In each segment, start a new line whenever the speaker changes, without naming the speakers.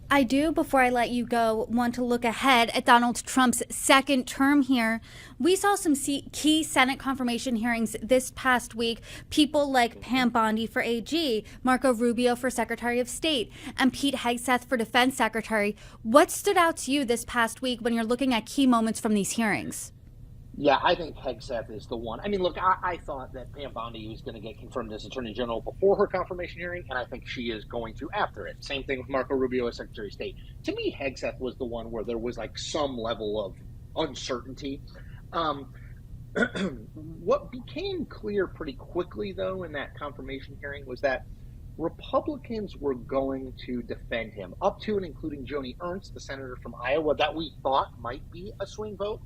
I do, before I let you go, want to look ahead at Donald Trump's second term here. We saw some key Senate confirmation hearings this past week. People like
Mhm.
Pam Bondi for AG, Marco Rubio for Secretary of State, and Pete Hegseth for Defense Secretary. What stood out to you this past week when you're looking at key moments from these hearings?
Yeah, I think Hegseth is the one. I mean, look, I thought that Pam Bondi was going to get confirmed as Attorney General before her confirmation hearing, and I think she is going to after it. Same thing with Marco Rubio as Secretary of State. To me, Hegseth was the one where there was like some level of uncertainty. Um, what became clear pretty quickly, though, in that confirmation hearing was that Republicans were going to defend him, up to and including Joni Ernst, the senator from Iowa, that we thought might be a swing vote,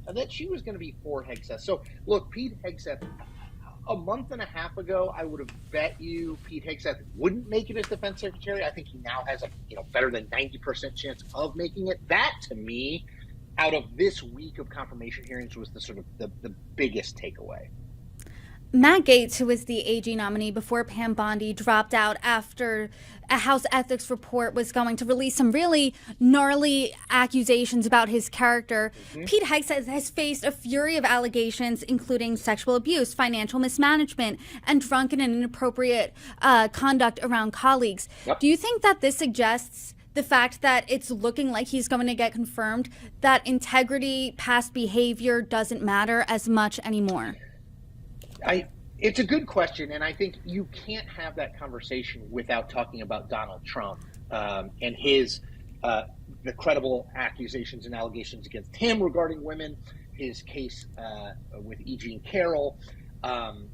and that she was going to be for Hegseth. So, look, Pete Hegseth, a month and a half ago, I would have bet you Pete Hegseth wouldn't make it as defense secretary. I think he now has a better than 90% chance of making it. That, to me, out of this week of confirmation hearings, was the sort of the biggest takeaway.
Matt Gaetz, who was the AG nominee before Pam Bondi dropped out after a House ethics report was going to release some really gnarly accusations about his character.
Mm-hmm.
Pete Hegseth has faced a fury of allegations, including sexual abuse, financial mismanagement, and drunken and inappropriate conduct around colleagues.
Yep.
Do you think that this suggests the fact that it's looking like he's going to get confirmed, that integrity, past behavior doesn't matter as much anymore?
It's a good question, and I think you can't have that conversation without talking about Donald Trump and his the credible accusations and allegations against him regarding women, his case with E. Jean Carroll. So,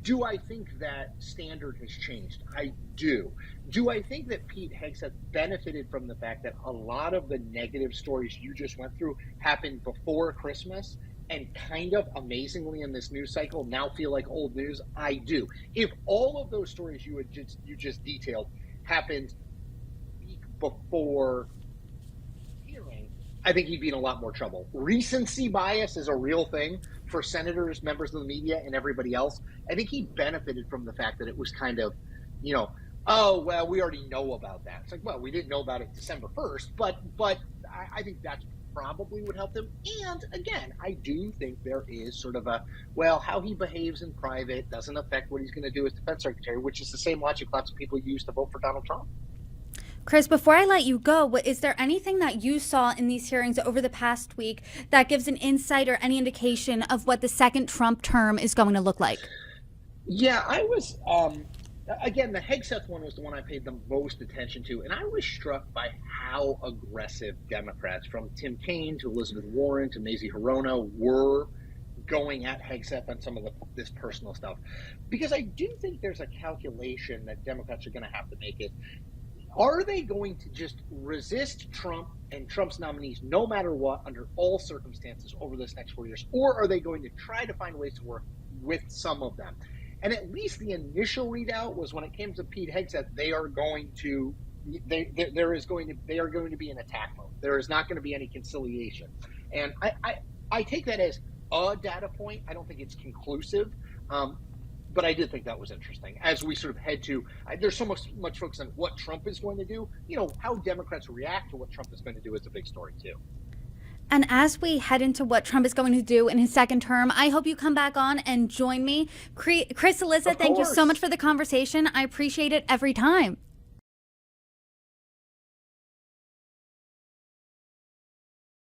do I think that standard has changed? I do. Do I think that Pete Hegseth benefited from the fact that a lot of the negative stories you just went through happened before Christmas? And kind of amazingly in this news cycle now feel like old news? I do. If all of those stories you just detailed happened a week before hearing, I think he'd be in a lot more trouble. Recency bias is a real thing for senators, members of the media, and everybody else. I think he benefited from the fact that it was kind of, oh well, we already know about that. It's like, well, we didn't know about it December 1st, but I think that's probably would help them. And again, I do think there is sort of how he behaves in private doesn't affect what he's going to do as defense secretary, which is the same logic lots of people use to vote for Donald Trump.
Chris, before I let you go, is there anything that you saw in these hearings over the past week that gives an insight or any indication of what the second Trump term is going to look like?
Yeah, I was again, the Hegseth one was the one I paid the most attention to, and I was struck by how aggressive Democrats, from Tim Kaine to Elizabeth Warren to Mazie Hirono, were going at Hegseth on some of this personal stuff. Because I do think there's a calculation that Democrats are going to have to make it. Are they going to just resist Trump and Trump's nominees no matter what, under all circumstances, over this next 4 years? Or are they going to try to find ways to work with some of them? And at least the initial readout was when it came to Pete Hegseth, they are going to be an attack mode. There is not going to be any conciliation, and I take that as a data point. I don't think it's conclusive, but I did think that was interesting as we sort of head to. There's so much focus on what Trump is going to do. How Democrats react to what Trump is going to do is a big story too.
And as we head into what Trump is going to do in his second term, I hope you come back on and join me. Chris Cillizza,
Of
thank you so much
course.
for the conversation. I appreciate it every time.